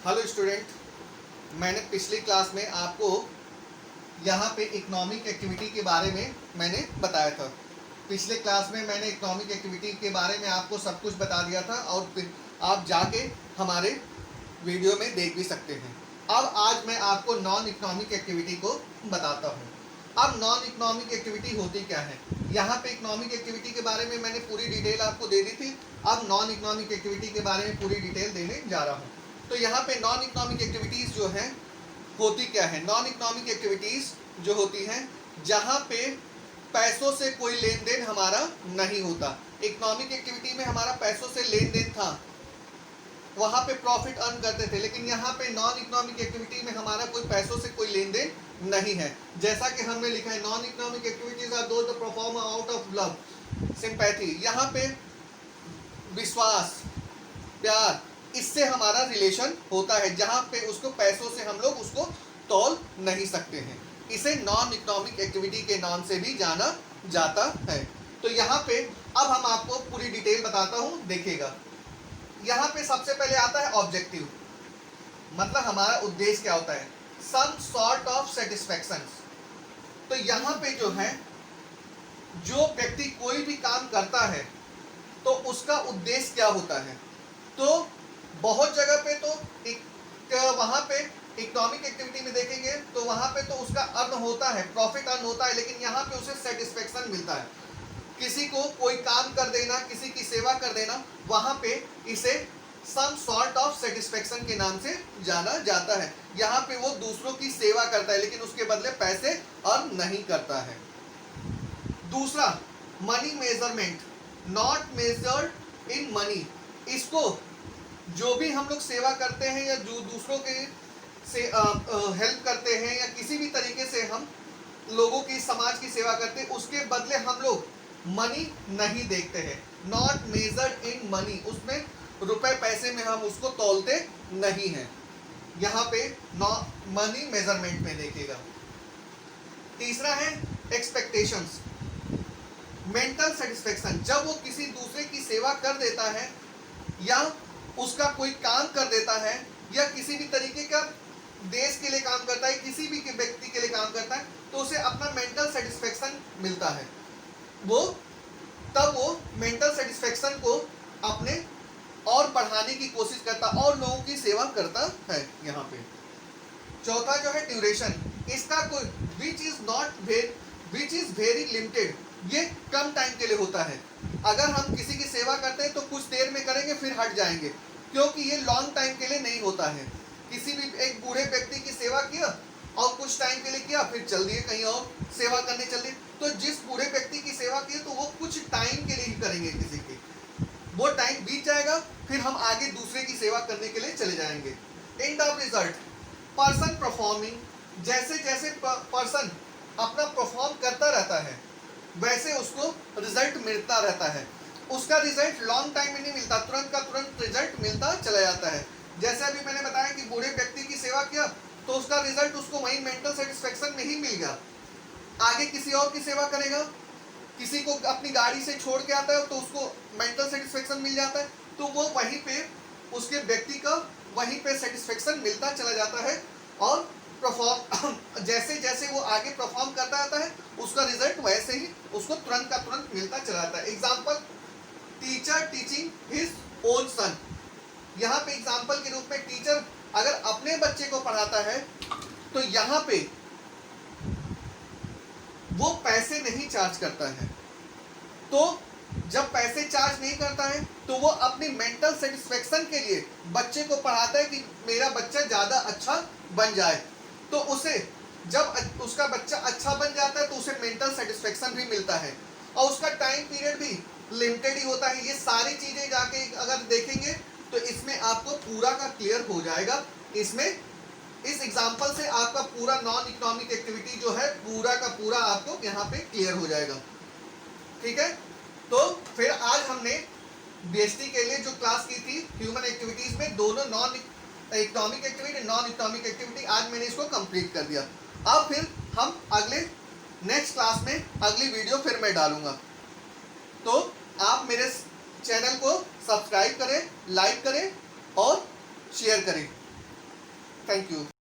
Hello student, मैंने पिछली class में आपको यहाँ पे इकोनॉमिक एक्टिविटी के बारे में मैंने बताया था। पिछले क्लास में मैंने इकोनॉमिक एक्टिविटी के बारे में आपको सब कुछ बता दिया था और फिर आप जाके हमारे वीडियो में देख भी सकते हैं। अब आज मैं आपको नॉन इकोनॉमिक एक्टिविटी को बताता हूँ। अब नॉन इकोनॉमिक एक्टिविटी होती क्या है? यहाँ पे इकोनॉमिक एक्टिविटी के बारे में मैंने पूरी डिटेल आपको दे दी थी। अब नॉन इकोनॉमिक एक्टिविटी के बारे में पूरी डिटेल देने जा रहा हूँ। तो यहाँ पे नॉन इकोनॉमिक एक्टिविटीज़ जो हैं होती क्या है? नॉन इकोनॉमिक एक्टिविटीज़ जो होती हैं जहाँ पे पैसों से कोई लेन देन हमारा नहीं होता। इकोनॉमिक एक्टिविटी में हमारा पैसों से लेन देन था, वहाँ पे प्रॉफिट अर्न करते थे, लेकिन यहाँ पे नॉन इकोनॉमिक एक्टिविटी में हमारा कोई पैसों से कोई लेन देन नहीं है। जैसा कि हमने लिखा है, non economic activities are those that perform out of love, sympathy. यहाँ पे विश्वास, प्यार, इससे हमारा रिलेशन होता है, जहाँ पे उसको पैसों से हम लोग उसको तौल नहीं सकते हैं। इसे नॉन इकोनॉमिक एक्टिविटी के नाम से भी जाना जाता है। तो यहाँ पे अब हम आपको पूरी डिटेल बताता हूँ, देखिएगा। यहाँ पे सबसे पहले आता है ऑब्जेक्टिव, मतलब हमारा उद्देश्य क्या होता है, सम सॉर्ट ऑफ सेटिस्फैक्शन। तो यहाँ पे जो है, जो व्यक्ति कोई भी काम करता है तो उसका उद्देश्य क्या होता है। तो बहुत जगह पे तो वहाँ पे इकोनॉमिक एक्टिविटी में देखेंगे तो वहाँ पे तो उसका अर्न होता है, प्रॉफिट अर्न होता है, लेकिन यहाँ पे उसे सेटिस्फेक्शन मिलता है। किसी को कोई काम कर देना, किसी की सेवा कर देना, वहाँ पे इसे सम सॉर्ट ऑफ सेटिस्फेक्शन के नाम से जाना जाता है। यहाँ पे वो दूसरों की सेवा करता है, लेकिन उसके बदले पैसे अर्न नहीं करता है। दूसरा, money measurement, not measured in money. इसको जो भी हम लोग सेवा करते हैं या जो दूसरों के से हेल्प करते हैं या किसी भी तरीके से हम लोगों की, समाज की सेवा करते हैं, उसके बदले हम लोग मनी नहीं देखते हैं। नॉट मेजर्ड इन मनी, उसमें रुपए पैसे में हम उसको तौलते नहीं हैं। यहाँ पे मनी मेजरमेंट में देखिएगा। तीसरा है एक्सपेक्टेशंस, मेंटल सेटिस्फेक्शन। जब वो किसी दूसरे की सेवा कर देता है या उसका कोई काम कर देता है या किसी भी तरीके का देश के लिए काम करता है, किसी भी व्यक्ति के लिए काम करता है, तो उसे अपना मेंटल सेटिस्फेक्शन मिलता है। तब वो मेंटल सेटिस्फेक्शन को अपने और बढ़ाने की कोशिश करता और लोगों की सेवा करता है। यहाँ पे चौथा जो है ड्यूरेशन, इसका कोई विच इज वेरी लिमिटेड, ये कम टाइम के लिए होता है। अगर हम किसी की सेवा करते हैं तो कुछ देर में करेंगे फिर हट जाएंगे, क्योंकि ये लॉन्ग टाइम के लिए नहीं होता है। किसी भी एक बूढ़े व्यक्ति की सेवा किया और कुछ टाइम के लिए किया, फिर चल दिए कहीं और सेवा करने चल दिए। तो जिस बूढ़े व्यक्ति की सेवा की तो वो कुछ टाइम के लिए ही करेंगे, किसी की वो टाइम बीत जाएगा, फिर हम आगे दूसरे की सेवा करने के लिए चले जाएंगे। End of result, person performing, जैसे जैसे पर्सन अपना परफॉर्म करता रहता है वैसे उसको रिजल्ट मिलता रहता है। उसका रिजल्ट लॉन्ग टाइम में नहीं मिलता, तुरंत का तुरंत रिजल्ट मिलता चला जाता है। जैसे अभी मैंने बताया कि बूढ़े व्यक्ति की सेवा किया तो उसका रिजल्ट उसको वही मेंटल सेटिस्फेक्शन में ही मिल गया। आगे किसी और की सेवा करेगा, किसी को अपनी गाड़ी से छोड़ के आता है तो उसको मेंटल सेटिस्फेक्शन मिल जाता है, तो वो वहीं पे उसके व्यक्ति का वहीं पे सेटिस्फेक्शन मिलता चला जाता है। और परफॉर्म जैसे जैसे वो आगे परफॉर्म करता रहता है उसका रिजल्ट वैसे ही उसको तुरंत का तुरंत मिलता चला जाता है। Example, teacher teaching his own son. यहाँ पे एग्जाम्पल के रूप में टीचर अगर अपने बच्चे को पढ़ाता है तो यहाँ पे वो पैसे नहीं चार्ज करता है। तो जब पैसे चार्ज नहीं करता है तो वो अपनी मेंटल सेटिस्फेक्शन के लिए बच्चे को पढ़ाता है कि मेरा बच्चा ज़्यादा अच्छा बन जाए। तो उसे जब उसका बच्चा अच्छा बन जाता है तो उसे मेंटल सेटिस्फेक्शन भी मिलता है और उसका टाइम पीरियड भी लिमिटेड ही होता है। ये सारी चीज़ें जाके अगर देखेंगे तो इसमें आपको पूरा का क्लियर हो जाएगा। इसमें इस एग्जाम्पल से आपका पूरा नॉन इकोनॉमिक एक्टिविटी जो है पूरा का पूरा आपको यहाँ पे क्लियर हो जाएगा। ठीक है, तो फिर आज हमने बीएसटी के लिए जो क्लास की थी ह्यूमन एक्टिविटीज में, दोनों non economic activity non economic activity, आज मैंने इसको कंप्लीट कर दिया। अब फिर हम अगले नेक्स्ट क्लास में अगली वीडियो फिर मैं डालूंगा। तो आप मेरे चैनल को सब्सक्राइब करें, लाइक करें और शेयर करें। Thank you.